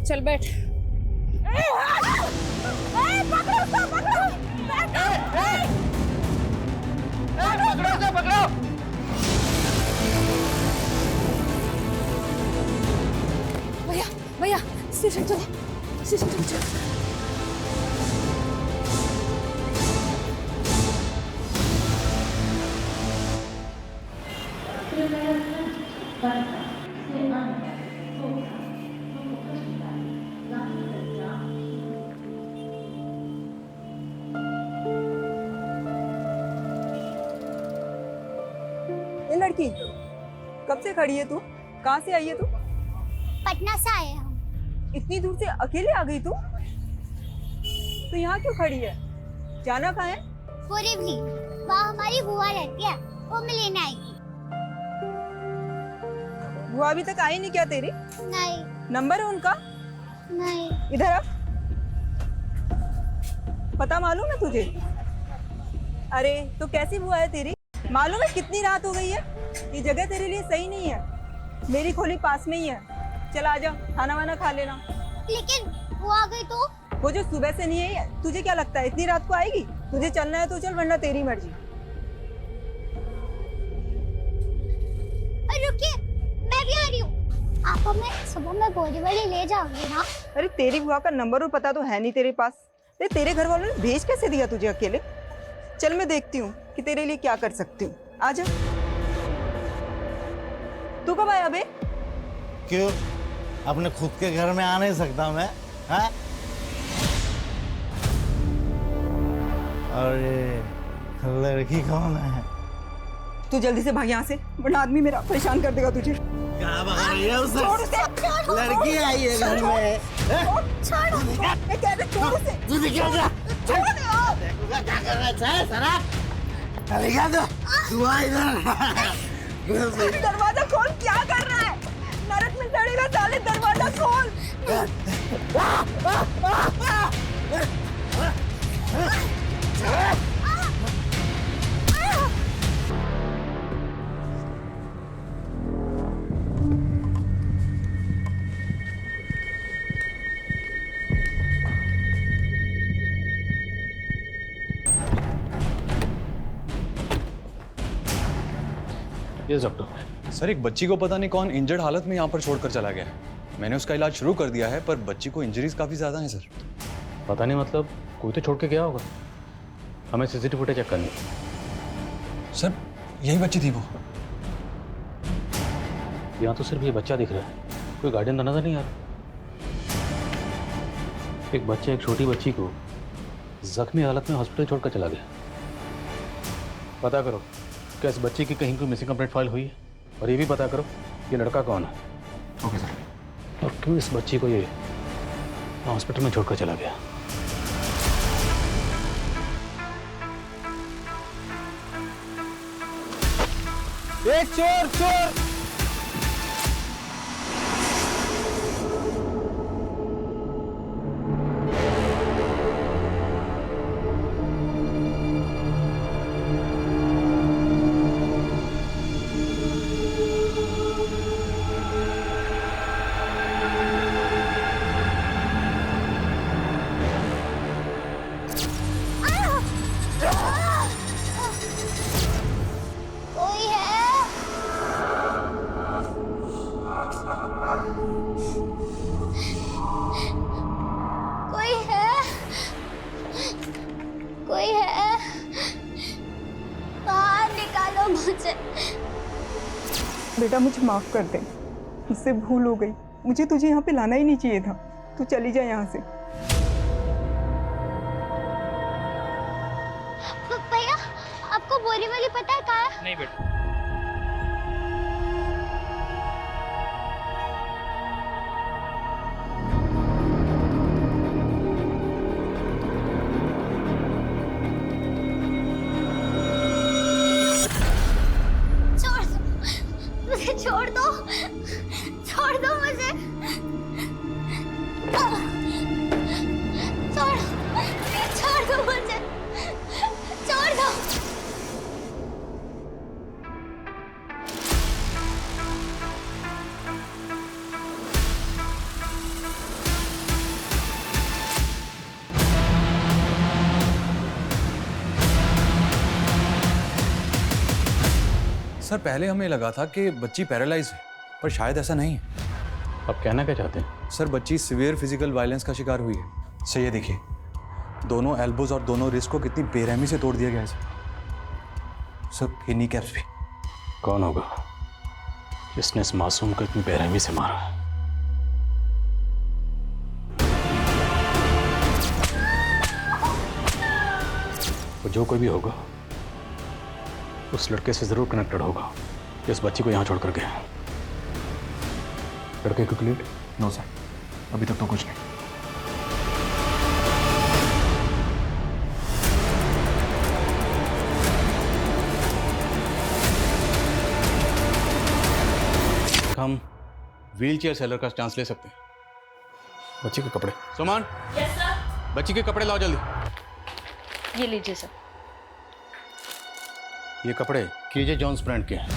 चल बैठ। पकड़ो उसको, पकड़ो। पकड़ो उसे, पकड़ो। भैया भैया स्टेशन चलो, स्टेशन चलो चलो। ये लड़की कब से खड़ी है तू? कहाँ से आई है तू? पटना से आए हम। इतनी दूर से अकेले आ गई तू? तो यहाँ क्यों खड़ी है? जाना कहाँ है? बोरीवली, वहाँ हमारी बुआ रहती है, वो मैं लेने आएगी। बुआ अभी तक आई नहीं क्या तेरी? नहीं। नंबर है उनका? नहीं। इधर आ। पता मालूम है तुझे? अरे तो कैसी बुआ है तेरी? मालूम है कितनी रात हो गई है? ये जगह तेरे लिए सही नहीं है। मेरी खोली पास में ही है, चल आ जा, खाना वाना खा लेना। लेकिन वो आ गई तो? वो जो सुबह से नहीं है, तुझे क्या लगता है इतनी रात को आएगी? तुझे चलना है तो चल, वरना तेरी मर्जी। अरे रुकिए, मैं भी आ रही हूँ। आप हमें सुबह में बोरीवली ले जाओगे ना? अरे तेरी बुआ का नंबर और पता तो है नहीं तेरे पास। अरे तेरे घर वालों ने भेज कैसे दिया तुझे अकेले? चल मैं देखती हूँ कि तेरे लिए क्या कर सकती हूँ। आजा। तू कब आया बे? क्यों, अपने खुद के घर में आ नहीं सकता मैं? हाँ? अरे लड़की कौन है? तू जल्दी से भाग यहाँ से, वरना आदमी मेरा परेशान कर देगा तुझे। क्या बता रही है उसे? छोड़ उसे। लड़की आई है घर में। छोड़। मैं कह रही छोड़ उसे। तुझे क्या क्या? छोड़। देखूंगा क्या करना चाहे शराब। अरे क्या तू आ इधर। दरवाजा खोल, क्या कर रहा है? नरक में चढ़ेगा साले, दरवाजा खोल। Yes doctor. सर एक बच्ची को पता नहीं कौन इंजर्ड हालत में यहाँ पर छोड़कर चला गया है। मैंने उसका इलाज शुरू कर दिया है, पर बच्ची को इंजरीज काफ़ी ज़्यादा हैं सर। पता नहीं, मतलब कोई तो छोड़ के गया होगा। हमें सीसीटीवी फुटेज चेक करनी। सर यही बच्ची थी वो। यहाँ तो सिर्फ ये बच्चा दिख रहा है, कोई गार्डियन तो नजर नहीं आ रहा। एक बच्चा एक छोटी बच्ची को जख्मी हालत में हॉस्पिटल छोड़कर चला गया। पता करो क्या इस बच्ची की कहीं कोई मिसिंग कंप्लेंट फाइल हुई है, और ये भी पता करो ये लड़का कौन है। Okay sir. और क्यों इस बच्ची को ये हॉस्पिटल में छोड़कर चला गया। चोर चोर। कोई है? कोई है? कोई है? बाहर निकालो मुझे। बेटा मुझे माफ कर दे, मुझसे भूल हो गई। मुझे तुझे यहाँ पे लाना ही नहीं चाहिए था। तू चली जा यहाँ से। भैया, आपको बोरीवली पता है कहाँ है? नहीं बेटा। छोड़ दो, छोड़ दो मुझे। छोड़ दो मुझे, छोड़ दो। सर पहले हमें लगा था कि बच्ची पैरालाइज है, पर शायद ऐसा नहीं है। अब कहना क्या चाहते हैं? सर बच्ची सिवियर फिजिकल वायलेंस का शिकार हुई है। सर ये देखिए, दोनों एल्बोज और दोनों रिस्ट को कितनी बेरहमी से तोड़ दिया गया है सर। ये नी कैप्स भी। कौन होगा जिसने इस मासूम को इतनी बेरहमी से मारा? वो जो कोई भी होगा उस लड़के से जरूर कनेक्टेड होगा जो इस बच्ची को यहाँ छोड़ कर गया। लड़के को क्लियर? नो सर, अभी तक तो कुछ नहीं। हम व्हील चेयर सेलर का चांस ले सकते हैं। बच्ची के कपड़े। सुमन, यस सर। बच्ची के कपड़े लाओ जल्दी। ये लीजिए सर। ये कपड़े केजे जॉन्स ब्रांड के हैं।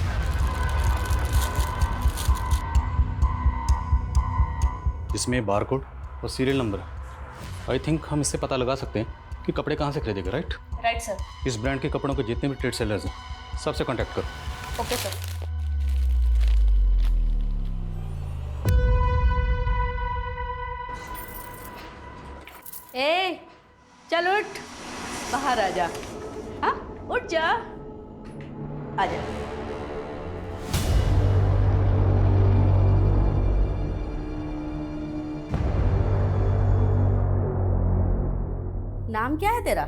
इसमें बारकोड और सीरियल नंबर है। आई थिंक हम इससे पता लगा सकते हैं कि कपड़े कहाँ से खरीदेगा, राइट? Right sir. इस ब्रांड के कपड़ों के जितने भी ट्रेड सेलर्स हैं सबसे कांटेक्ट करो। Okay sir. ए चल उठ, बाहर आ जा। हाँ उठ जा, आ जा। नाम क्या है तेरा?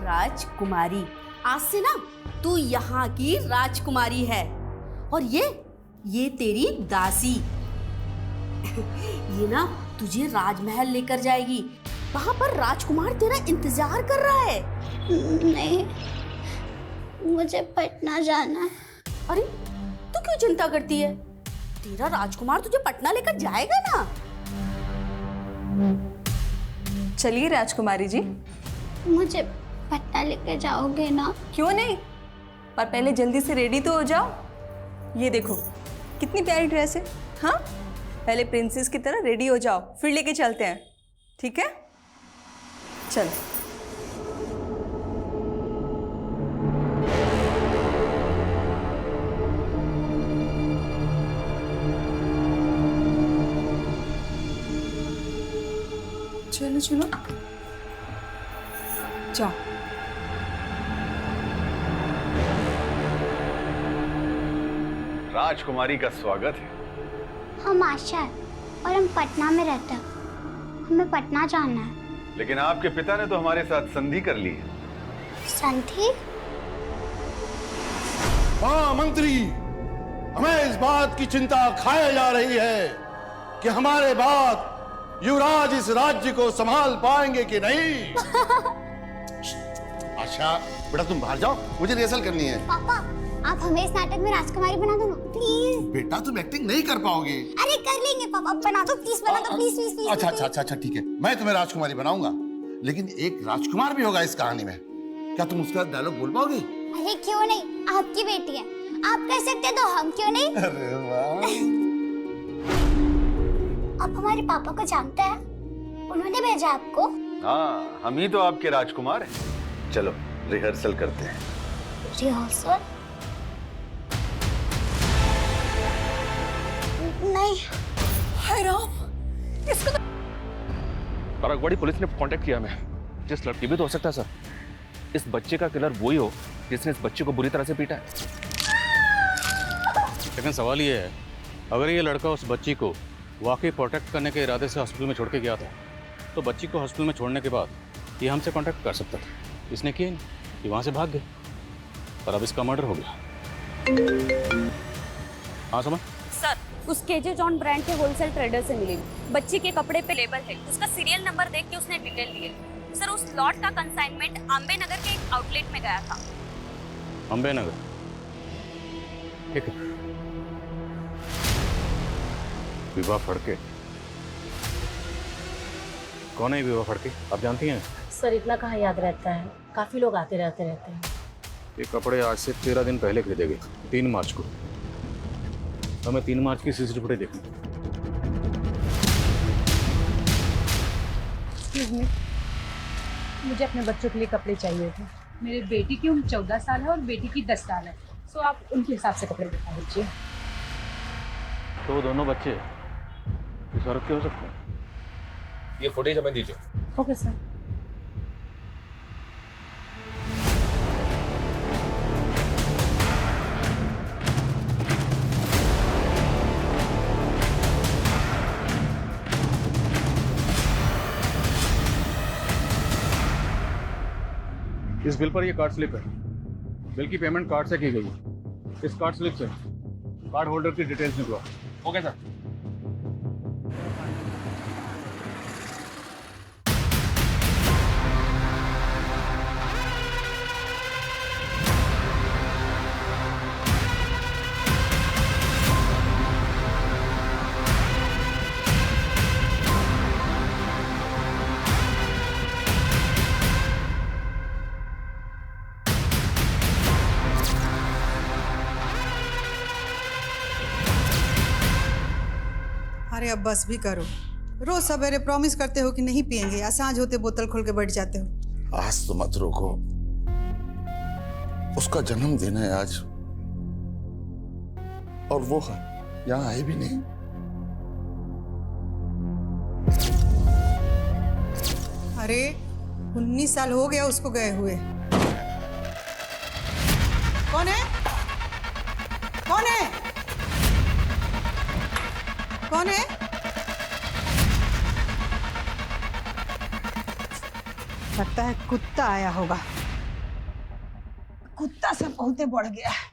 राजकुमारी। आज से ना तू यहाँ की राजकुमारी है और ये तेरी दासी। ये ना तुझे राजमहल लेकर जाएगी। वहां पर राजकुमार तेरा इंतजार कर रहा है। नहीं, मुझे पटना जाना है। अरे तू क्यों चिंता करती है? तेरा राजकुमार तुझे पटना लेकर जाएगा ना। चलिए राजकुमारी जी। मुझे पटना लेकर जाओगे ना? क्यों नहीं, पर पहले जल्दी से रेडी तो हो जाओ। ये देखो कितनी प्यारी ड्रेस है। हाँ, पहले प्रिंसेस की तरह रेडी हो जाओ, फिर लेके चलते हैं, ठीक है? चलो। चलो चलो जाओ। राजकुमारी का स्वागत है। हम आशा है और हम पटना में रहते हैं। हमें पटना जाना है। लेकिन आपके पिता ने तो हमारे साथ संधि कर ली है। संधि? मंत्री, हमें इस बात की चिंता खाए जा रही है कि हमारे बाद युवराज इस राज्य को संभाल पाएंगे कि नहीं। आशा बेटा तुम बाहर जाओ, मुझे रिहर्सल करनी है। पापा, आप हमें इस नाटक में राजकुमारी बना दो ना, प्लीज। बेटा तुम एक्टिंग नहीं कर पाओगे। अरे कर लेंगे पापा, बना दो प्लीज, बना दो प्लीज प्लीज प्लीज। अच्छा अच्छा अच्छा अच्छा ठीक है, मैं तुम्हें राजकुमारी बनाऊंगा, लेकिन एक राजकुमार भी होगा इस कहानी में। क्या तुम उसका डायलॉग बोल पाओगे? अरे क्यों नहीं, आपकी बेटी है, आप कर सकते हैं तो हम क्यों नहीं? अरे वाह। आप हमारे पापा को जानते हैं? उन्होंने भेजा आपको? हाँ, हम ही तो आपके राजकुमार हैं। चलो रिहर्सल करते हैं। रिहर्सल? नहीं। हाय राम, इसको तो... बारागवाड़ी पुलिस ने कांटेक्ट किया हमें। जिस लड़की भी तो हो सकता है सर, इस बच्चे का किलर वही हो जिसने इस बच्चे को बुरी तरह से पीटा है। लेकिन सवाल ये है, अगर ये लड़का उस बच्ची को वाकई प्रोटेक्ट करने के इरादे से हॉस्पिटल में छोड़ के गया था, तो बच्ची को हॉस्पिटल में छोड़ने के बाद ये हमसे कांटेक्ट कर सकता था। इसने किया नहीं, ये वहाँ से भाग गए, पर अब इसका मर्डर हो गया। हाँ समझ? सर, उस केजे जॉन ब्रांड के होलसेल ट्रेडर से मिली। बच्ची के कपड़े पे लेबल है, उसका सीरियल नंबर देख के उसने डिटेल लिए। सर, उस लॉट का कंसाइनमेंट अम्बे नगर के एक आउटलेट में गया था। अम्बे नगर? ठीक है। विवाह फड़के? कौन है विवाह फड़के, आप जानती हैं? सर इतना कहाँ याद रहता है, काफी लोग आते रहते हैं। ये कपड़े आज से 13 दिन पहले खरीदे गए, 3 मार्च को। हमें 3 मार्च की सीसीटीवी फुटेज देखनी। मुझे अपने बच्चों के लिए कपड़े चाहिए थे। मेरे बेटी की उम्र 14 साल है और बेटी की 10 साल है। सो आप उनके हिसाब से कपड़े दिखा दीजिए। तो वो दोनों बच्चे इस औरत के हो सकते हैं? ये फुटेज हमें दीजिए। Okay sir. इस बिल पर ये कार्ड स्लिप है। बिल की पेमेंट कार्ड से की गई है। इस कार्ड स्लिप से कार्ड होल्डर की डिटेल्स निकलवा। Okay sir. अरे अब बस भी करो। रोज सवेरे प्रॉमिस करते हो कि नहीं पियेंगे, या सांझ होते बोतल खोल के बैठ जाते हो। आज तो मत रोको, उसका जन्मदिन है आज, और वो यहाँ आए भी नहीं। अरे 19 साल हो गया उसको गए हुए। कौन है? कौन है? कौन है? लगता है कुत्ता आया होगा। कुत्ता सब बहुते बढ़ गया है।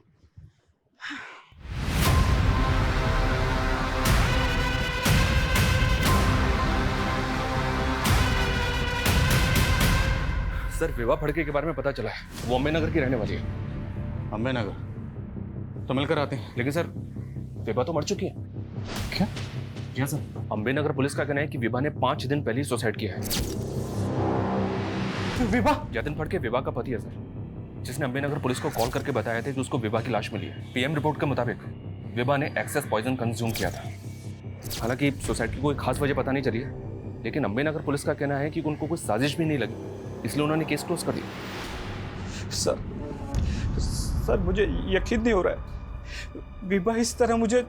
सर विवाह फड़के के बारे में पता चला है, वो अम्बे नगर की रहने वाली है। अम्बे नगर तो मिलकर आते हैं। लेकिन सर विवाह तो मर चुकी है। क्या? जी सर, अम्बे नगर पुलिस का कहना है कि विवाह ने 5 दिन पहले ही सुसाइड किया है। विवाह? जतिन फड़के विवाह का पति है सर, जिसने अम्बे नगर पुलिस को कॉल करके बताया था कि उसको विवाह की लाश मिली है। पीएम रिपोर्ट के मुताबिक विवाह ने एक्सेस पॉइजन कंज्यूम किया था। हालांकि सुसाइड की कोई खास वजह पता नहीं चली है, लेकिन अम्बे नगर पुलिस का कहना है कि उनको कोई साजिश भी नहीं लगी, इसलिए उन्होंने केस क्लोज कर दिया। सर मुझे यकीन नहीं हो रहा है, विवाह इस तरह मुझे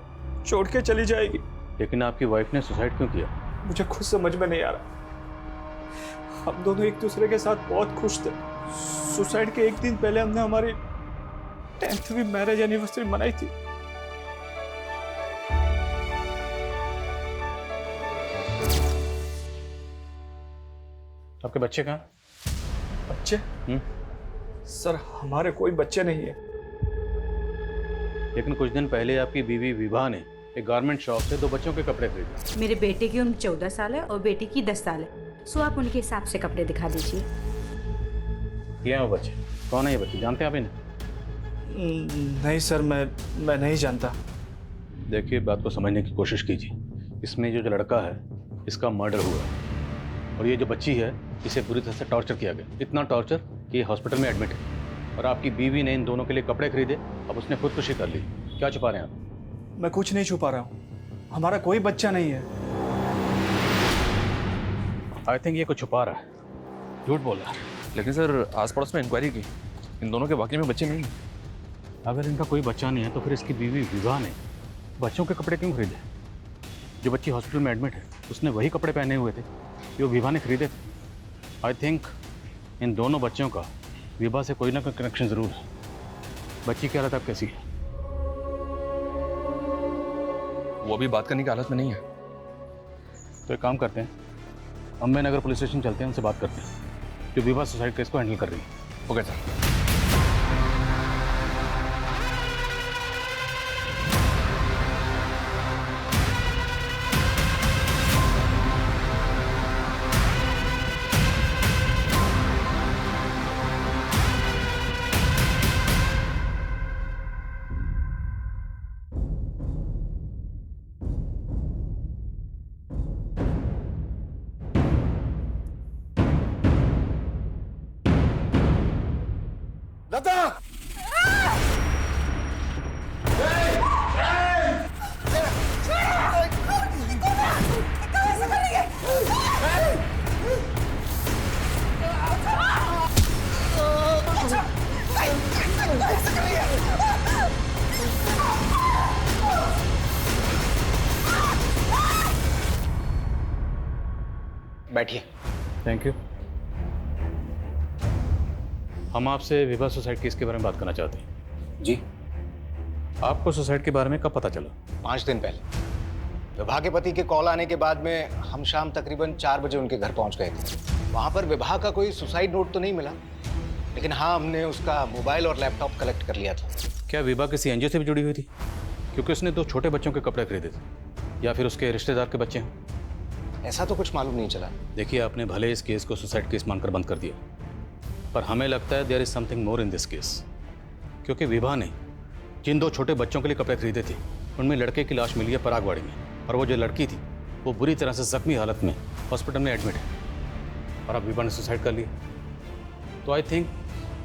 छोड़ के चली जाएगी। लेकिन आपकी वाइफ ने सुसाइड क्यों किया? मुझे खुद समझ में नहीं आ रहा। हम दोनों एक दूसरे के साथ बहुत खुश थे। सुसाइड के एक दिन पहले हमने हमारी 10वीं मैरिज एनिवर्सरी मनाई थी। आपके बच्चे कहाँ? बच्चे? सर हमारे कोई बच्चे नहीं है। लेकिन कुछ दिन पहले आपकी बीवी विवाह ने एक गारमेंट शॉप से 2 बच्चों के कपड़े खरीदे। मेरे बेटे की उम्र 14 साल है और बेटी की 10 साल है। सो आप उनके हिसाब से कपड़े दिखा दीजिए। ये हैं वो बच्चे। कौन है ये बच्चे? जानते हैं आप इन्हें? नहीं सर, मैं नहीं जानता। देखिए, बात को समझने की कोशिश कीजिए। इसमें जो लड़का है इसका मर्डर हुआ है, और ये जो बच्ची है इसे बुरी तरह से टॉर्चर किया गया। इतना टॉर्चर कि ये हॉस्पिटल में एडमिट है। और आपकी बीवी ने इन दोनों के लिए कपड़े खरीदे, अब उसने खुदकुशी कर ली। क्या छुपा रहे हैं आप? मैं कुछ नहीं छुपा रहा हूँ, हमारा कोई बच्चा नहीं है। आई थिंक ये कुछ छुपा रहा है, झूठ बोल रहा है। लेकिन सर आस पड़ोस में इंक्वायरी की, इन दोनों के वाकई में बच्चे नहीं हैं। अगर इनका कोई बच्चा नहीं है तो फिर इसकी बीवी विवाह ने बच्चों के कपड़े क्यों खरीदे? जो बच्ची हॉस्पिटल में एडमिट है उसने वही कपड़े पहने हुए थे जो विवाह ने खरीदे थे। आई थिंक इन दोनों बच्चों का विवाह से कोई ना कोई कनेक्शन ज़रूर है। बच्ची की हालत अब कैसी है? वो अभी बात करने की हालत में नहीं है। तो एक काम करते हैं, अम्बे नगर पुलिस स्टेशन चलते हैं, उनसे बात करते हैं जो विवाह सुसाइड केस को हैंडल कर रही है। Okay sir. लता! बैठिए। Thank you. हम आपसे विभा सुसाइड केस के बारे में बात करना चाहते हैं। जी। आपको सुसाइड के बारे में कब पता चला? 5 दिन पहले विभा के पति के कॉल आने के बाद में हम शाम तकरीबन 4 बजे उनके घर पहुंच गए थे। वहां पर विभा का कोई सुसाइड नोट तो नहीं मिला, लेकिन हाँ, हमने उसका मोबाइल और लैपटॉप कलेक्ट कर लिया था। क्या विभा किसी एनजीओ से भी जुड़ी हुई थी? क्योंकि उसने 2 छोटे बच्चों के कपड़े खरीदे थे, या फिर उसके रिश्तेदार के बच्चे हैं। ऐसा तो कुछ मालूम नहीं चला। देखिए, आपने भले इस केस को सुसाइड केस मानकर बंद कर दिया, पर हमें लगता है there is something more in this case. क्योंकि विभा ने जिन 2 छोटे बच्चों के लिए कपड़े खरीदे थे, उनमें लड़के की लाश मिली है परागवाड़ी में, और वो जो लड़की थी वो बुरी तरह से जख्मी हालत में हॉस्पिटल में एडमिट है, और अब विभा ने सुसाइड कर लिया। तो आई थिंक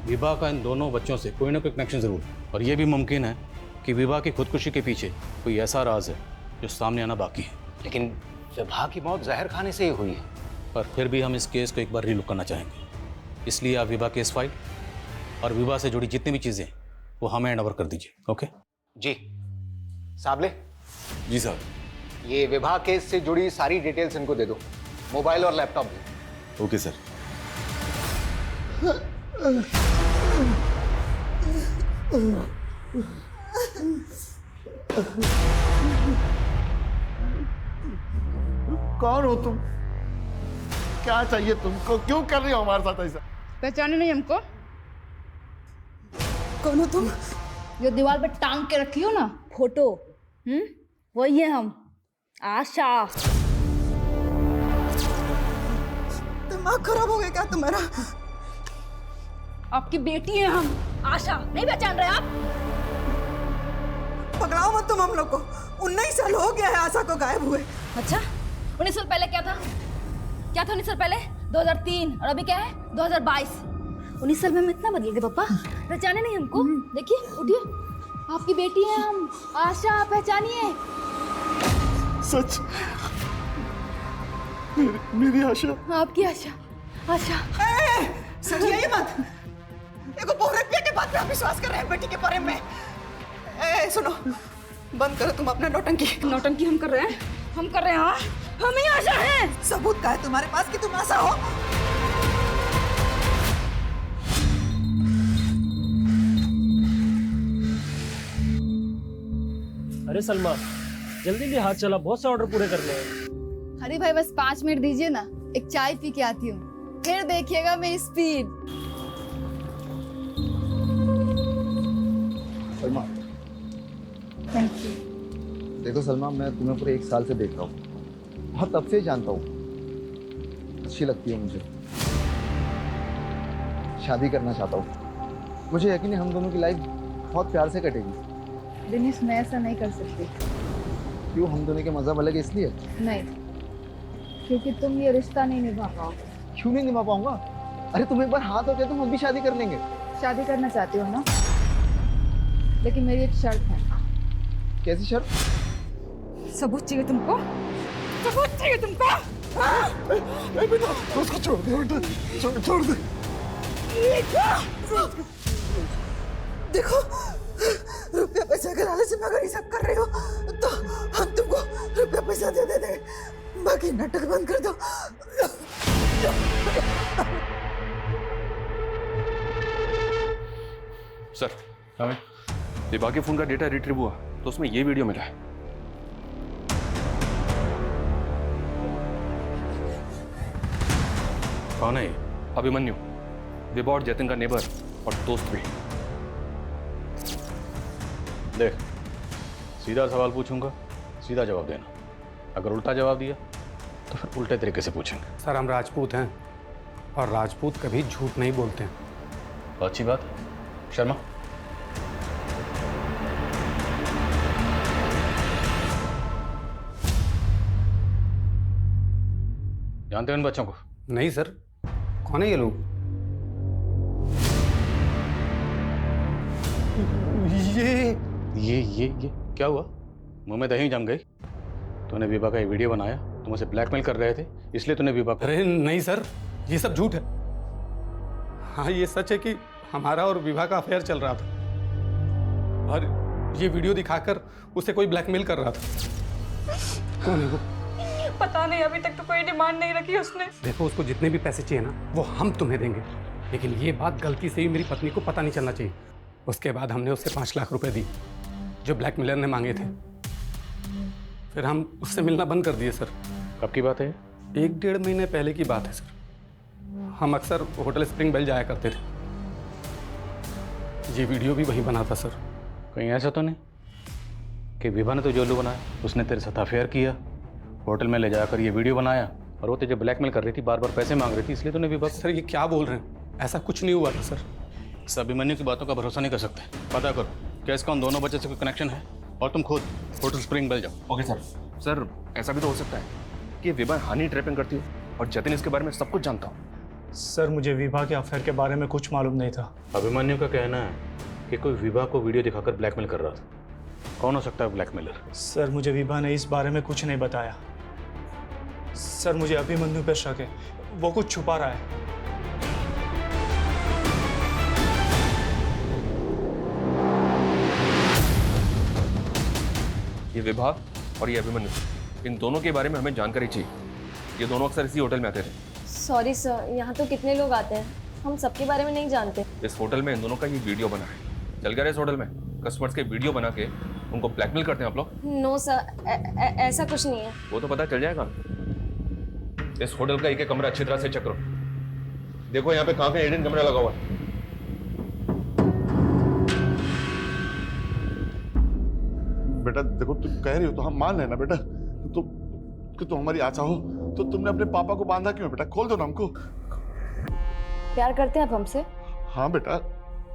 विभा का इन दोनों बच्चों से कोई ना कोई कनेक्शन जरूर है, और ये भी मुमकिन है कि विभा की खुदकुशी के पीछे कोई ऐसा राज है जो सामने आना बाकी है। लेकिन विभा की मौत जहर खाने से ही हुई है। पर फिर भी हम इस केस को एक बार रीलुक करना चाहेंगे, इसलिए आप विभा केस फाइल और विभा से जुड़ी जितनी भी चीज़ें वो हमें हैंड ओवर कर दीजिए। ओके जी। साबले। जी सर। ये विभा केस से जुड़ी सारी डिटेल्स इनको दे दो, मोबाइल और लैपटॉप भी। Okay sir. कौन हो तुम? क्या चाहिए तुमको? क्यों कर रही हो हमारे साथ ऐसा? पहचाने नहीं हमको? कौन हो तुम? जो दीवार पे टांग के रखी हो ना फोटो, वही है हम। आशा। दिमाग खराब हो गया क्या तुम्हारा? आपकी बेटी है हम, आशा। नहीं पहचान रहे आप? पकड़ाओ मत तुम हम लोग को। 19 साल हो गया है आशा को गायब हुए। अच्छा, 19 साल पहले क्या था? क्या था 19 साल पहले? 2003। और अभी क्या है? 2022। 19 साल में हम इतना बदल गए पापा। पहचाने नहीं हमको? देखिए, उठिए। आपकी बेटी है हम, आशा। पहचानिए। सच? मेरी आशा? आपकी आशा। आशा। सचिए ये मत। देखो, बोरे के बात पे आप विश्वास कर रहे हैं बेटी के बारे में। सुनो, बंद करो तुम अपना नौटंकी। नौटंकी हम कर रहे हैं? हम कर रहे हैं? हाँ, हम ही आशा हैं। सबूत का है तुम्हारे पास कि तुम आशा हो? अरे सलमा, जल्दी भी हाथ चला, बहुत से ऑर्डर पूरे करने हैं। अरे भाई, बस 5 मिनट दीजिए ना, एक चाय पी के आती हूँ, फिर देखिएगा मेरी स्पीड। Salma, thank you. देखो सलमा, मैं तुम्हें पूरे 1 साल से देख रहा हूँ, बहुत तब से जानता हूँ। अच्छी लगती है मुझे, शादी करना चाहता हूँ। मुझे यकीन है हम दोनों की लाइफ बहुत प्यार से कटेगी। दिनेश, मैं ऐसा नहीं कर सकती। क्यों? हम दोनों के मज़हब अलग है इसलिए? नहीं, क्योंकि तुम ये रिश्ता नहीं निभा पाओगे। क्यों नहीं निभा पाऊंगा? अरे तुम एक बार हाँ तो कह, तुम हम भी शादी कर लेंगे। शादी करना चाहती हो ना? लेकिन मेरी एक शर्त है। कैसी शर्त? सबूत चाहिए तुमको? सबूत चाहिए तुमको? बेटा, उसको छोड़ दे, छोड़ दे। देखो, रुपया पैसा के लालच में अगर ये सब कर रहे हो तो हम तुमको रुपया पैसा दे देंगे, बाकी नाटक बंद कर दो। सर, विभा के फोन का डेटा रिट्रीव हुआ तो उसमें ये वीडियो मिला है। कौन है ये? अभिमन्यु, विभा और जतिन का नेबर और दोस्त भी। देख, सीधा सवाल पूछूंगा, सीधा जवाब देना। अगर उल्टा जवाब दिया तो फिर उल्टे तरीके से पूछेंगे। सर, हम राजपूत हैं और राजपूत कभी झूठ नहीं बोलते हैं। अच्छी बात है। शर्मा, जानते हो इन बच्चों को? नहीं सर, कौन है ये लोग? ये क्या हुआ? मुंह में दही जम गई? तूने विभा का ये वीडियो बनाया, तुम उसे ब्लैकमेल कर रहे थे, इसलिए तूने विभा को... अरे नहीं सर, ये सब झूठ है। हाँ, ये सच है कि हमारा और विभा का अफेयर चल रहा था और ये वीडियो दिखाकर उसे कोई ब्लैकमेल कर रहा था। कौन है वो? पता नहीं, अभी तक तो कोई डिमांड नहीं रखी उसने। देखो, उसको जितने भी पैसे चाहिए ना वो हम तुम्हें देंगे, लेकिन ये बात गलती से ही मेरी पत्नी को पता नहीं चलना चाहिए। उसके बाद हमने उससे 5 लाख रुपए दी जो ब्लैकमेलर ने मांगे थे। फिर हम उससे मिलना बंद कर दिए सर। कब की बात है? 1-1.5 महीने पहले की बात है सर। हम अक्सर होटल स्प्रिंग बेल जाया करते थे। ये वीडियो भी वही बना था सर। कहीं ऐसा तो नहीं कि विभा ने तो जो उल्लू बनाया, उसने तेरे साथ अफेयर किया, होटल में ले जाकर ये वीडियो बनाया और वो तुझे ब्लैकमेल कर रही थी, बार बार पैसे मांग रही थी, इसलिए तूने विभा। सर ये क्या बोल रहे हैं? ऐसा कुछ नहीं हुआ था सर। इस अभिमन्यु की बातों का भरोसा नहीं कर सकते। पता करो क्या इसका उन दोनों बच्चे से कोई कनेक्शन है, और तुम खुद होटल स्प्रिंग बेल जाओ। Okay sir. सर ऐसा भी तो हो सकता है कि विभा हानि ट्रैपिंग करती हो और जतिन इसके बारे में सब कुछ जानता हूँ। सर मुझे विभा के अफेयर के बारे में कुछ मालूम नहीं था। अभिमन्यु का कहना है कि कोई विभा को वीडियो दिखाकर ब्लैकमेल कर रहा था। कौन हो सकता है ब्लैकमेलर? सर मुझे विभा ने इस बारे में कुछ नहीं बताया। सर मुझे अभिमन्यु पर शक है, वो कुछ छुपा रहा है। ये विभा और ये अभिमन्यु, इन दोनों के बारे में हमें जानकारी चाहिए। ये दोनों अक्सर इसी होटल में आते थे। सॉरी सर, यहाँ तो कितने लोग आते हैं, हम सबके बारे में नहीं जानते। इस होटल में इन दोनों का ये वीडियो बना है। चल गया इस होटल में कस्टमर्स के वीडियो बना के उनको ब्लैकमेल करते हैं आप लोग? नो सर, ऐसा कुछ नहीं है। वो तो पता चल जाएगा। इस होटल का एक कमरा अच्छी तरह से चेक करो। देखो यहाँ पे कहाँ का हिडन कैमरा लगा हुआ है। बेटा देखो, तुम कह रही हो तो हम मान रहे ना बेटा। तो कि तुम हमारी आशा हो, तो तुमने अपने पापा को बांधा क्यों बेटा? खोल दो ना हमको। प्यार करते हैं आप हमसे? हाँ बेटा।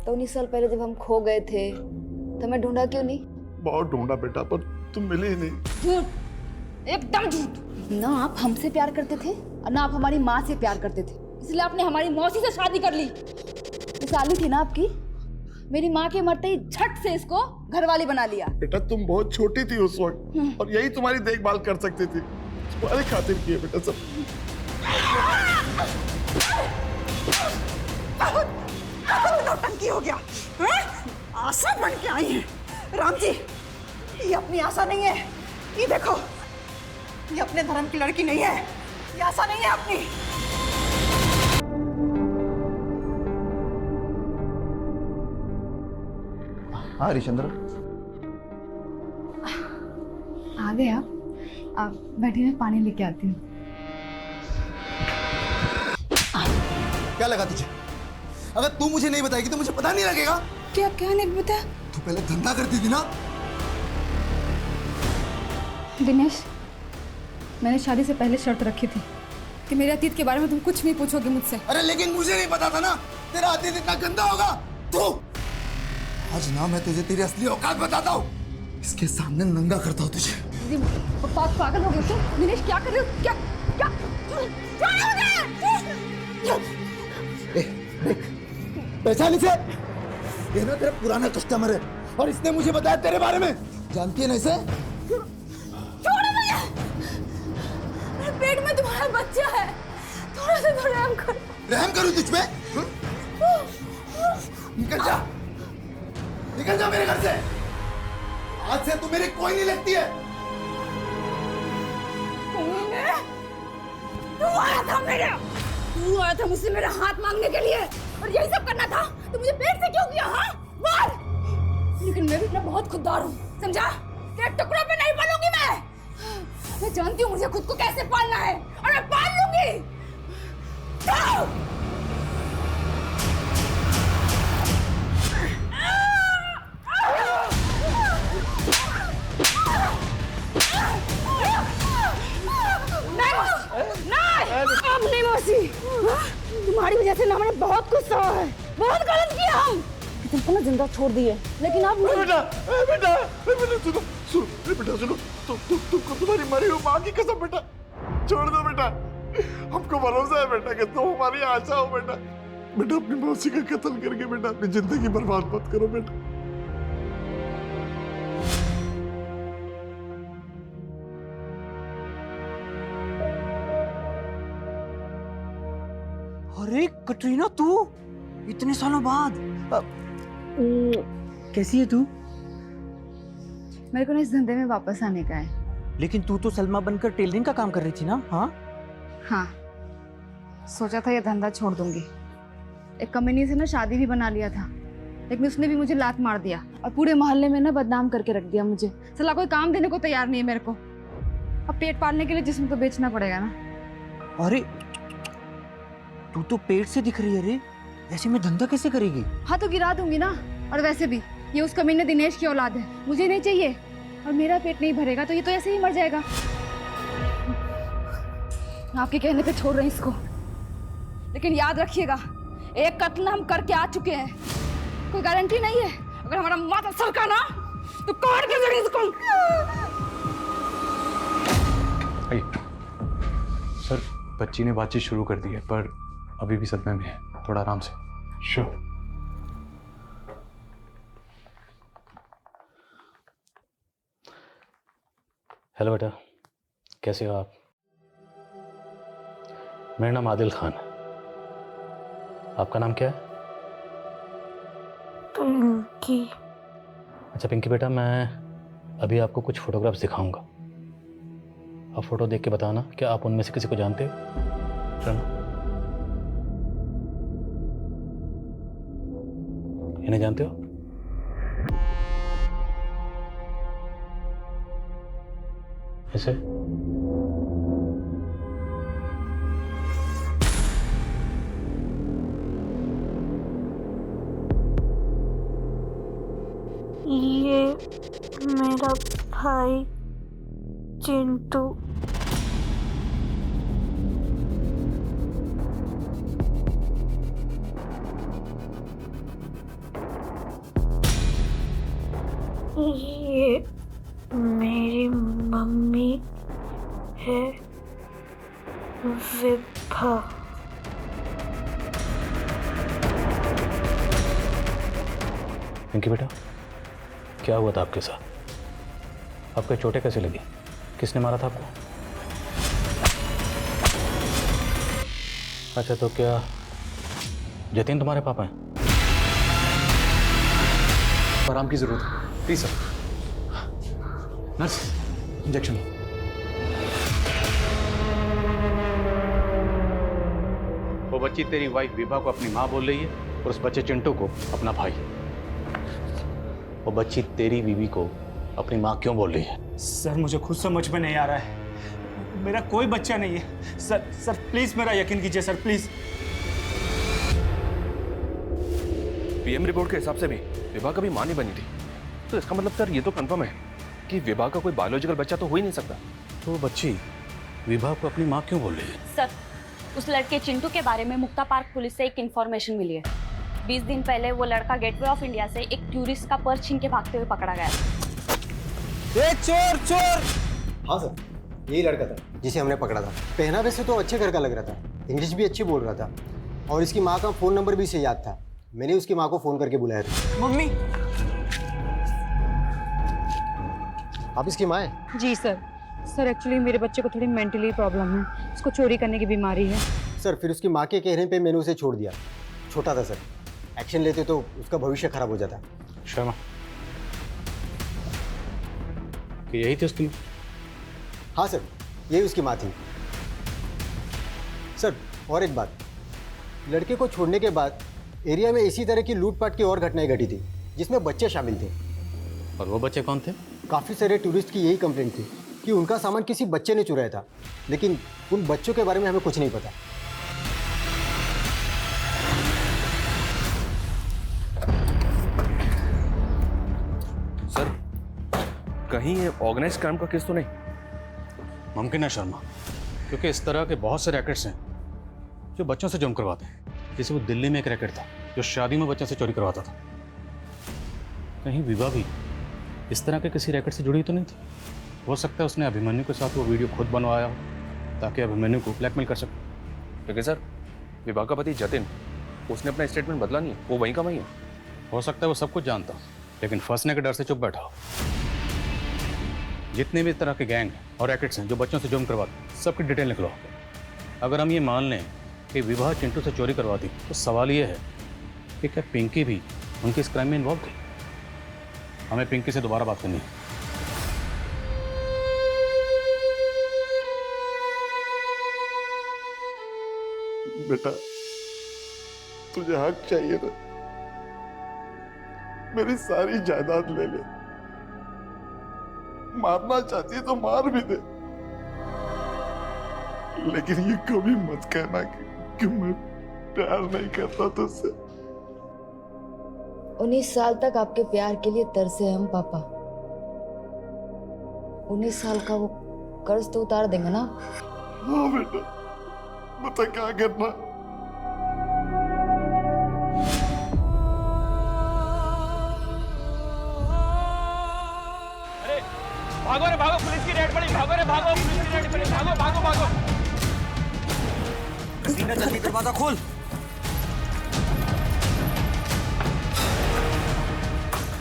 तो 19 साल पहले जब हम खो गए थे तो हमें ढूंढा क्यों नहीं? बहुत ढूंढा बेटा, पर तुम मिली ही नहीं। झूठ, एकदम झूठ। ना आप हमसे प्यार करते थे और ना आप हमारी माँ से प्यार करते थे, इसलिए आपने हमारी मौसी से शादी कर ली। साली थी ना आपकी, मेरी माँ के मरते ही झट से इसको घरवाली बना लिया। बेटा तुम बहुत छोटी थी उस वक्त और यही तुम्हारी देखभाल कर सकती थी। तुम्हारी खातिर किए बेटा सब। नौटंकी हो गया हैं? आशा बन के आई है। राम जी, ये अपनी आशा नहीं है। ये देखो, ये अपने धर्म की लड़की नहीं है। ये आशा नहीं है अपनी। हाँ रिशंद्र, आ गए आप बैठिए, मैं पानी लेके आती हूँ। क्या लगा तुझे? अगर तू मुझे नहीं बताएगी तो मुझे पता नहीं लगेगा। क्या क्या नहीं पता? तू पहले धंधा करती थी ना। दिनेश, मैंने शादी से पहले शर्त रखी थी कि मेरे अतीत के बारे में तुम कुछ नहीं पूछोगे मुझसे। अरे लेकिन मुझे नहीं पता था ना तेरा अतीत इतना गंदा होगा। तू आज ना मैं तुझे तेरी असली औकात बताता हूँ। इसके सामने नंगा करता हूँ तुझे। पागल हो गए तुम? दिनेश क्या कर रहे हो? क्या क्या? देख, पहचान इसे। ये ना तेरा पुराना कस्टमर है और इसने मुझे बताया तेरे बारे में। जानती है ना इसे? छोड़ो मुझे, मेरे पेट में तुम्हारा बच्चा है, थोड़ा सा तो रहम करो। रहम करूं तुझ पे? निकल जा, निकल जा मेरे घर से। आज से तू मेरी कोई नहीं लगती है। तू आया था मुझसे मेरा हाथ मांगने के लिए और यही सब करना था तो मुझे पेट से क्यों किया? हाँ बोल। लेकिन मैं भी इतना बहुत खुददार हूँ, समझा? तेरे टुकड़ों पे नहीं पलूंगी मैं जानती हूँ मुझे खुद को कैसे पालना है और मैं पाल लूंगी। नहीं मौसी, तुम्हारी वजह से ना मैंने बहुत कुछ सहा है, बहुत गलत किया हम। तुमको ना जिंदा छोड़ दिए, लेकिन अब नहीं। बेटा सुनो सुनो बेटा सुनो, तुमको तुम्हारी मरी हुई माँ की कसम बेटा छोड़ दो बेटा। हमको भरोसा है बेटा कि तुम हमारी आशा हो बेटा। बेटा अपनी मौसी का कत्ल करके बेटा अपनी जिंदगी बर्बाद मत करो बेटा। अरे कटरीना, तू इतने सालों बाद कैसी है तू? मेरे को ना इस धंधे में वापस आने का है। लेकिन तू तो सलमा बनकर टेलरिंग का काम कर रही थी ना? हाँ हाँ, सोचा था ये धंधा छोड़ दूंगी। एक कमीनी से ना शादी भी बना लिया था, लेकिन उसने भी मुझे लात मार दिया और पूरे मोहल्ले में ना बदनाम करके रख दिया मुझे। साला कोई काम देने को तैयार नहीं है मेरे को। अब पेट पालने के लिए जिस्म तो बेचना पड़ेगा ना। अरे तू तो पेट से दिख रही है रे, ऐसे में धंधा कैसे करेगी? हाँ तो गिरा दूंगी ना। और वैसे भी ये उस कमीने दिनेश की औलाद है, मुझे नहीं चाहिए। और मेरा पेट नहीं भरेगा तो ये तो ऐसे ही मर जाएगा। आपके कहने पे छोड़ रहे हैं इसको, लेकिन याद रखिएगा एक कत्ल हम करके आ चुके हैं, कोई गारंटी नहीं है। अगर हमारा माथा सरका ना तो काट के जगह इसको। सर बच्ची ने बातचीत शुरू कर दी है, पर अभी भी सदमे में है, थोड़ा आराम से। श्योर। हेलो बेटा, कैसे हो आप? मेरा नाम आदिल खान है। आपका नाम क्या है? पिंकी। अच्छा पिंकी बेटा, मैं अभी आपको कुछ फोटोग्राफ्स दिखाऊंगा। आप फोटो देख के बताना क्या आप उनमें से किसी को जानते हो? चलो। इन्हें जानते हो? ऐसे? ये मेरा भाई चिंटू। ये मेरी मम्मी है विभा। पिंकी बेटा, क्या हुआ था आपके साथ? आपको चोटें कैसे लगी? किसने मारा था आपको? अच्छा तो क्या जतिन तुम्हारे पापा हैं? आराम की जरूरत है, प्लीज सर। Nurse, injection. वो बच्ची तेरी वाइफ विभा को अपनी माँ बोल रही है और उस बच्चे चिंटू को अपना भाई। वो बच्ची तेरी बीवी को अपनी माँ क्यों बोल रही है? सर मुझे खुद समझ में नहीं आ रहा है। मेरा कोई बच्चा नहीं है सर प्लीज मेरा यकीन कीजिए सर, प्लीज। पीएम रिपोर्ट के हिसाब से भी विभा कभी मां नहीं बनी थी, तो इसका मतलब सर ये तो कंफर्म है कि विभा का कोई बायोलॉजिकल बच्चा तो हो ही नहीं सकता। तो वो बच्ची विभा को अपनी माँ क्यों बोल रही है? सर, उस लड़के चिंटू के बारे में मुक्ता पार्क पुलिस से एक इन्फॉर्मेशन मिली है। 20 दिन पहले वो लड़का गेटवे ऑफ इंडिया से एक टूरिस्ट का पर्स छीन के भागते हुए पकड़ा गया। चोर चोर! हाँ सर, यही लड़का था जिसे हमने पकड़ा था। पहनावे से तो अच्छे घर का लग रहा था, इंग्लिश भी अच्छी बोल रहा था और इसकी माँ का फ़ोन नंबर भी इसे याद था। मैंने उसकी माँ को फ़ोन करके बुलाया था। मम्मी! आप इसकी माँ हैं? जी सर एक्चुअली मेरे बच्चे को थोड़ी मेंटली प्रॉब्लम है, उसको चोरी करने की बीमारी है। सर फिर उसकी माँ के कहने पे मैंने उसे छोड़ दिया। छोटा था सर, एक्शन लेते तो उसका भविष्य खराब हो जाता। शर्मा, कि यही थी उसकी? हाँ सर, यही उसकी माँ थी। सर और एक बात, लड़के को छोड़ने के बाद एरिया में इसी तरह की लूटपाट की और घटनाएं घटी थी जिसमें बच्चे शामिल थे। और वो बच्चे कौन थे? काफ़ी सारे टूरिस्ट की यही कंप्लेंट थी कि उनका सामान किसी बच्चे ने चुराया था, लेकिन उन बच्चों के बारे में हमें कुछ नहीं पता। सर, कहीं ये ऑर्गेनाइज क्राइम का केस तो नहीं? मुमकिन है शर्मा, क्योंकि इस तरह के बहुत से रैकेट्स हैं जो बच्चों से जुर्म करवाते हैं। जैसे वो दिल्ली में एक रैकेट था जो शादी में बच्चों से चोरी करवाता था। कहीं विभा भी इस तरह के किसी रैकेट से जुड़ी तो नहीं थी? हो सकता है उसने अभिमन्यु के साथ वो वीडियो खुद बनवाया हो ताकि अभिमन्यु को ब्लैकमेल कर सके। लेकिन सर, विभा का पति जतिन, उसने अपना स्टेटमेंट बदला नहीं, वो वहीं का वहीं है। हो सकता है वो सब कुछ जानता, लेकिन फंसने के डर से चुप बैठा हो। जितने भी तरह के गैंग और रैकेट्स हैं जो बच्चों से जुर्म करवाते, सबकी डिटेल निकलो। अगर हम ये मान लें कि विभा चिंटू से चोरी करवाती, तो सवाल ये है कि क्या पिंकी भी उनकी इस क्राइम में इन्वॉल्व थी? हमें पिंकी से दोबारा बात करनी है। बेटा, तुझे हक चाहिए ना, मेरी सारी जायदाद ले ले, मारना चाहती है तो मार भी दे, लेकिन ये कभी मत कहना कि मैं प्यार नहीं करता तुझसे। 19 साल तक आपके प्यार के लिए तरसे हम पापा। 19 साल का वो कर्ज तो उतार देंगे ना? हाँ बेटा, बता क्या करना। भागो रे भागो, पुलिस की रेड पड़ी, भागो रे भागो, पुलिस की रेड पड़ी, भागो भागो भागो। कटीना जल्दी दरवाजा खोल।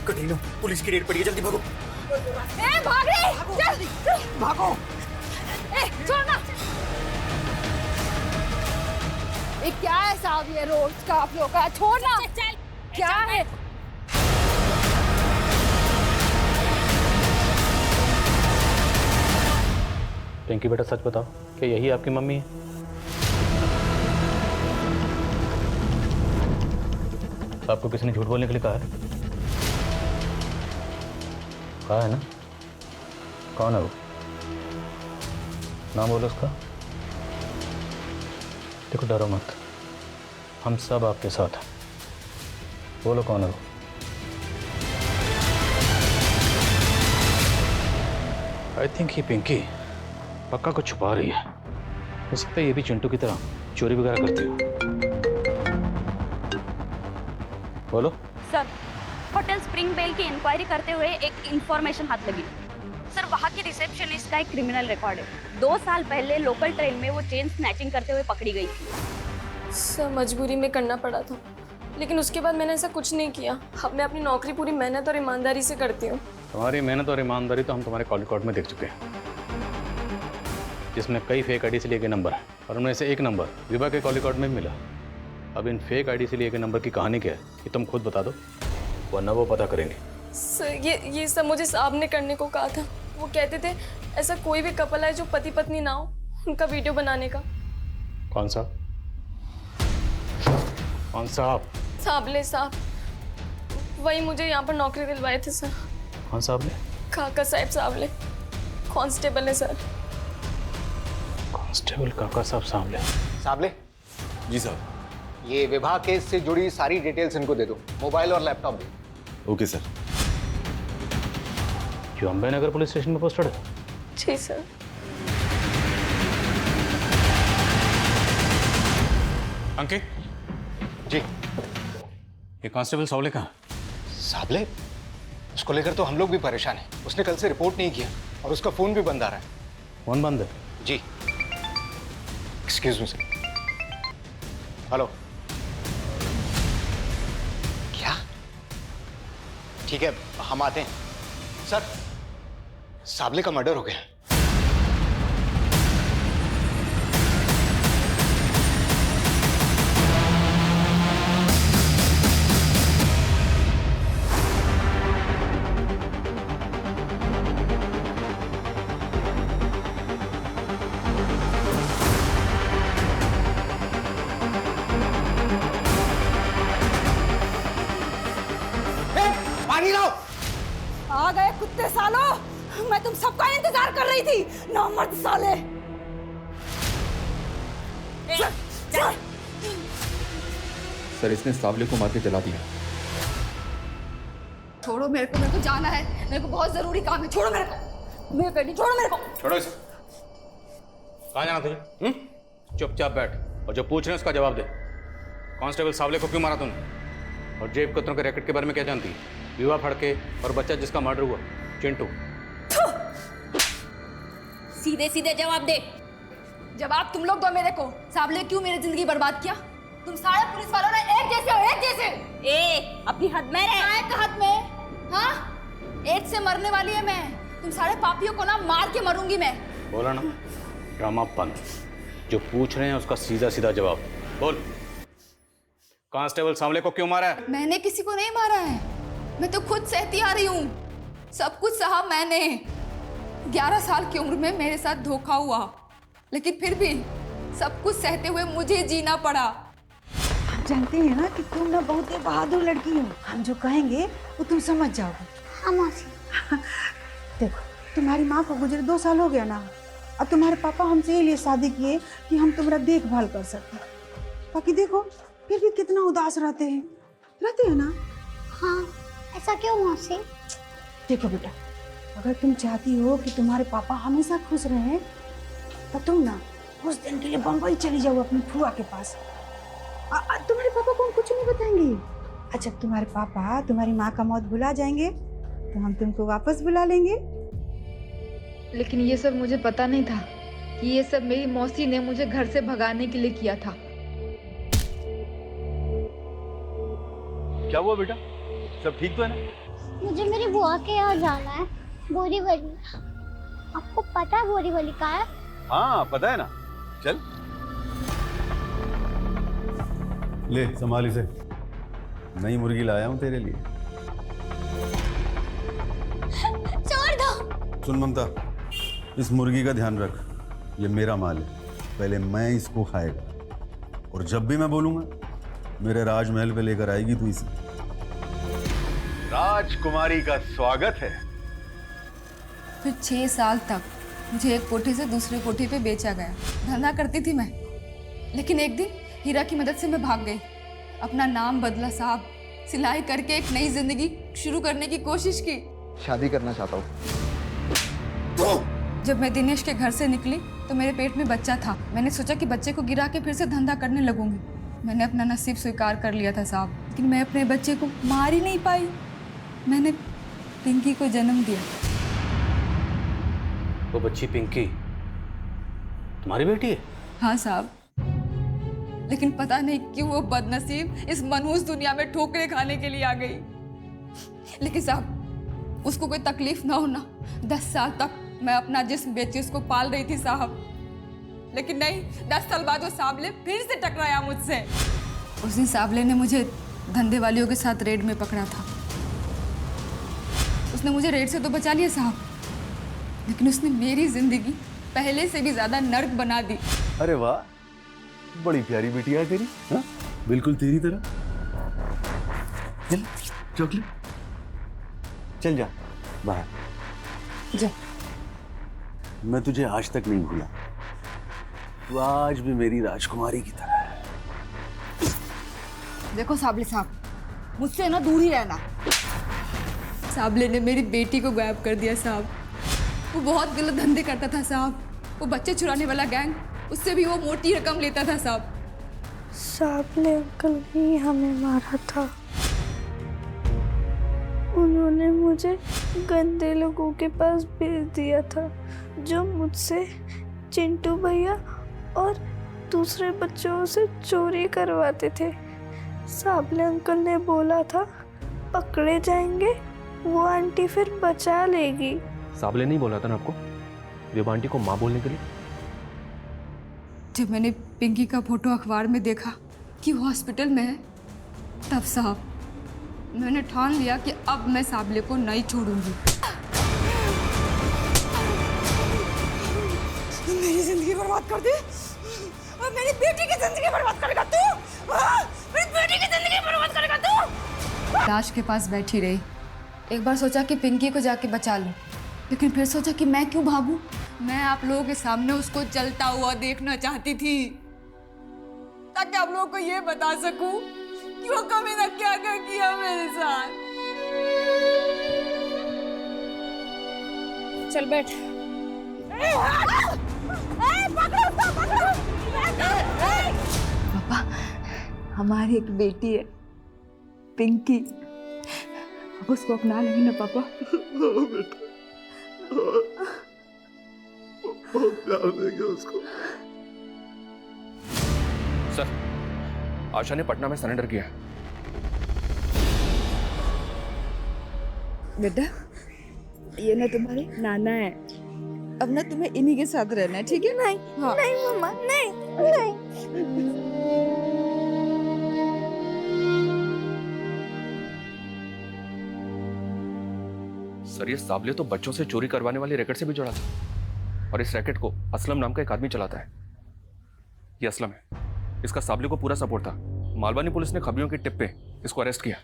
कटीना, पुलिस की रेड पड़ी है, जल्दी भागो। ए भाग रे, चल चल भागो। ए छोड़ना। ये क्या है साहब, ये रोड का आप लोग का, छोड़ना। चल क्या है? पिंकी बेटा सच बताओ, क्या यही आपकी मम्मी है? आपको किसी ने झूठ बोलने के लिए कहा है? कहा है ना? कौन है वो? नाम बोलो उसका। देखो डरो मत, हम सब आपके साथ हैं। बोलो कौन है वो? आई थिंक ये पिंकी पक्का कुछ छुपा रही है। हो सकता है ये भी चिंटू की तरह चोरी वगैरह करती हो। बोलो। सर, होटल स्प्रिंग बेल की इंक्वायरी करते हुए एक इंफॉर्मेशन हाथ लगी। सर, वहाँ की रिसेप्शनिस्ट का एक क्रिमिनल रिकॉर्ड है। 2 साल पहले लोकल ट्रेन में वो चेन स्नैचिंग करते हुए पकड़ी गई थी। सर, मजबूरी में करना पड़ा था, लेकिन उसके बाद मैंने ऐसा कुछ नहीं किया। अब मैं अपनी नौकरी पूरी मेहनत और ईमानदारी से करती हूँ। तुम्हारी मेहनत और ईमानदारी तो हम तुम्हारे कॉल रिकॉर्ड में देख चुके हैं, जिसमें कई फेक आईडी से लिए गए नंबर है और उनमें से एक नंबर विभा के कॉल रिकॉर्ड में भी मिला। अब इन फेक आईडी से लिए गए नंबर की कहानी क्या है ये तुम खुद बता दो, वरना वो पता करेंगे। सर, ये सब मुझे साहब ने करने को कहा था। वो कहते थे ऐसा कोई भी कपल है जो पति पत्नी ना हो, उनका वीडियो बनाने का। कौन सा? कौन साहब? साबले साहब, वही मुझे यहाँ पर नौकरी दिलवाए थे सर। कौन साहब ने? काका साहब साबले, कांस्टेबल है सर। कांस्टेबल काका साहब सामले। साबले जी सर। ये विवाह केस से जुड़ी सारी डिटेल्स इनको दे दो, मोबाइल और लैपटॉप दो। Okay sir. जो अम्बे नगर पुलिस स्टेशन में पोस्टेड है? जी सर। अंकित जी। ये कांस्टेबल सावले कहाँ? साबले, उसको लेकर तो हम लोग भी परेशान हैं। उसने कल से रिपोर्ट नहीं किया और उसका फोन भी बंद आ रहा है। फोन बंद है? जी। Excuse me sir. हेलो। क्या? ठीक है, हम आते हैं। सर, साबले का मर्डर हो गया। पानी लाओ। आ गए कुत्ते सालों, मैं तुम सबका इंतजार कर रही थी। नामर्द साले। सर, इसने सावले को मार के जला दिया। छोड़ो मेरे को जाना है, मेरे को बहुत जरूरी काम है। छोड़ो मेरे को, मैं कह रही छोड़ो मेरे को। छोड़ो इसे। कहाँ जाना तुझे? चुपचाप बैठ और जो पूछ रहे हैं उसका जवाब दे। कांस्टेबल सावले को क्यों मारा तूने? और जेब कतरों के रैकेट के बारे में क्या जानती है? विवाह फड़के और बच्चा जिसका मर्डर हुआ, चिंटू। सीधे सीधे जवाब दे। जवाब तुम लोग दो मेरे को। सावले क्यों मेरी जिंदगी बर्बाद किया? तुम सारे पुलिस वालों ने एक जैसे हो, एक जैसे। ए, अपनी हद में रह। काय का हद में? हाँ, एड्स से मरने वाली है मैं। तुम सारे पापियों को ना मार के मरूंगी मैं। बोला ना, ड्रामापन। जो पूछ रहे हैं उसका सीधा सीधा जवाब बोल। कांस्टेबल सावले को क्यों मारा है? मैंने किसी को नहीं मारा है, मैं तो खुद सहती आ रही हूँ। सब कुछ सहा मैंने। 11 साल की उम्र में मेरे साथ धोखा हुआ, लेकिन फिर भी सब कुछ सहते हुए मुझे जीना पड़ा। हम जानते हैं ना कि तुम ना बहुत ही बहादुर लड़की हो। हम जो कहेंगे वो तुम समझ जाओगे। हाँ मौसी। देखो, तुम्हारी माँ को गुजरे 2 साल हो गया ना। अब तुम्हारे पापा हमसे ये लिए शादी किए कि हम तुम्हारा देखभाल कर सकें। बाकी देखो, फिर भी कितना उदास रहते हैं ना। हाँ, ऐसा क्यों मौसी? देखो बेटा, अगर तुम चाहती हो कि तुम्हारे पापा हमेशा खुश रहें तो तुम ना उस दिन के लिए बम्बई चली जाओ अपनी फुआ के पास। तुम्हारे पापा को हम कुछ नहीं बताएंगे। जब तुम्हारे पापा तुम्हारी माँ का मौत भुला जाएंगे तो हम तुमको वापस बुला लेंगे। लेकिन ये सब मुझे पता नहीं था कि ये सब मेरी मौसी ने मुझे घर से भगाने के लिए किया था। क्या हुआ बेटा? सब ठीक तो है ना? मुझे मेरी बुआ के यहाँ जाना है, बोरीवली। आपको पता है बोरीवली कहाँ है? हाँ पता है ना, चल। ले संभाल इसे, नई मुर्गी लाया हूँ तेरे लिए। छोड़ दो। सुन ममता, इस मुर्गी का ध्यान रख, ये मेरा माल है, पहले मैं इसको खाएगा और जब भी मैं बोलूंगा मेरे राजमहल पे लेकर आएगी तू इसे। राजकुमारी का स्वागत है। फिर 6 साल तक मुझे एक कोठे से दूसरे कोठे पे बेचा गया। धंधा करती थी मैं, लेकिन एक दिन हीरा की मदद से मैं भाग गई। अपना नाम बदला साहब, सिलाई करके एक नई जिंदगी शुरू करने की कोशिश की। शादी करना चाहता हूँ। जब मैं दिनेश के घर से निकली तो मेरे पेट में बच्चा था। मैंने सोचा कि बच्चे को गिरा के फिर से धंधा करने लगूंगी। मैंने अपना नसीब स्वीकार कर लिया था साहब, लेकिन मैं अपने बच्चे को मार ही नहीं पाई। मैंने पिंकी को जन्म दिया। वो बच्ची पिंकी तुम्हारी बेटी है? हाँ साहब, लेकिन पता नहीं क्यों वो बदनसीब इस मनहूस दुनिया में ठोकरें खाने के लिए आ गई। लेकिन साहब, उसको कोई तकलीफ ना होना, 10 साल तक मैं अपना जिस्म बेची उसको पाल रही थी साहब। लेकिन नहीं, 10 साल बाद वो सांवले फिर से टकराया मुझसे। उस दिन सांवले ने मुझे धंधे वालियों के साथ रेड में पकड़ा था। उसने मुझे रेड से तो बचा लिया साहब, लेकिन उसने मेरी जिंदगी पहले से भी ज्यादा नर्क बना दी। अरे वाह, बड़ी प्यारी बेटी है तेरी। हाँ? बिल्कुल तेरी तरह। चल चॉकलेट, चल जा बाहर जा। मैं तुझे आज तक नहीं भूला, तू आज भी मेरी राजकुमारी की तरह है। देखो साबले साहब, मुझसे ना दूर ही रहना। साबले ने मेरी बेटी को गायब कर दिया साहब। वो बहुत गलत धंधे करता था साहब। वो बच्चे चुराने वाला गैंग, उससे भी वो मोटी रकम लेता था साहब। साबले अंकल ने हमें मारा था। उन्होंने मुझे गंदे लोगों के पास भेज दिया था जो मुझसे चिंटू भैया और दूसरे बच्चों से चोरी करवाते थे। साबले अंकल ने बोला था पकड़े जाएंगे, वो आंटी फिर बचा लेगी। साबले नहीं बोला था ना आपको विभा आंटी को माँ बोलने के लिए? जब मैंने पिंकी का फोटो अखबार में देखा कि वो हॉस्पिटल में है, तब साहब मैंने ठान लिया कि अब मैं साबले को नहीं छोड़ूंगी। मेरी जिंदगी बर्बाद कर दी और मेरी बेटी की जिंदगी बर्बाद करेगा तू। मेरी बेटी की जिंदगी बर्बाद करेगा तू। लाश के पास बैठी रही। एक बार सोचा कि पिंकी को जाके बचा लूं, लेकिन फिर सोचा कि मैं क्यों भागूं। मैं आप लोगों के सामने उसको जलता हुआ देखना चाहती थी, ताकि आप लोगों को ये बता सकूं कि वो कभी ना क्या क्या किया मेरे साथ। चल बैठ। पापा, हमारी एक बेटी है पिंकी, अब उसको अपना लेंगे ना पापा? बेटा, बहुत प्यार देंगे उसको। सर, आशा ने पटना में सरेंडर किया। बेटा, ये ना तुम्हारे नाना है, अब ना तुम्हें इन्हीं के साथ रहना है, ठीक है? नहीं, हाँ। नहीं मम्मा, नहीं, नहीं। सर, ये साबले तो बच्चों से चोरी करवाने वाले रैकेट से भी जुड़ा था, और इस रैकेट को असलम नाम का एक आदमी चलाता है। ये असलम है, इसका साबले को पूरा सपोर्ट था। मालवानी पुलिस ने खबरियों की टिप पे इसको अरेस्ट किया।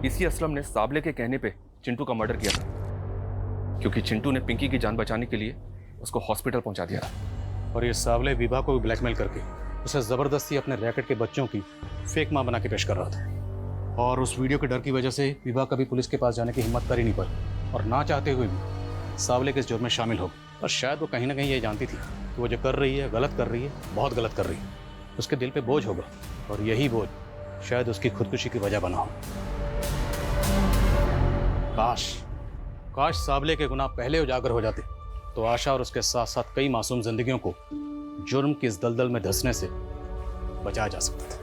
इसी असलम ने साबले के कहने पे चिंटू का मर्डर किया था, क्योंकि चिंटू ने पिंकी की जान बचाने के लिए उसको हॉस्पिटल पहुंचा दिया था। और ये सावले विभा को भी ब्लैकमेल करके उसे ज़बरदस्ती अपने रैकेट के बच्चों की फेक मां बना के पेश कर रहा था। और उस वीडियो के डर की वजह से विभा कभी पुलिस के पास जाने की हिम्मत कर ही नहीं पाई, और ना चाहते हुए भी सावले के इस जुर्म में शामिल हो गई। और शायद वो कहीं ना कहीं ये जानती थी कि वो जो कर रही है गलत कर रही है, बहुत गलत कर रही है। उसके दिल पे बोझ होगा, और यही बोझ शायद उसकी खुदकुशी की वजह बना हो। काश सावले के गुनाह पहले उजागर हो जाते तो आशा और उसके साथ साथ कई मासूम जिंदगियों को जुर्म की इस दलदल में धंसने से बचाया जा सकता था।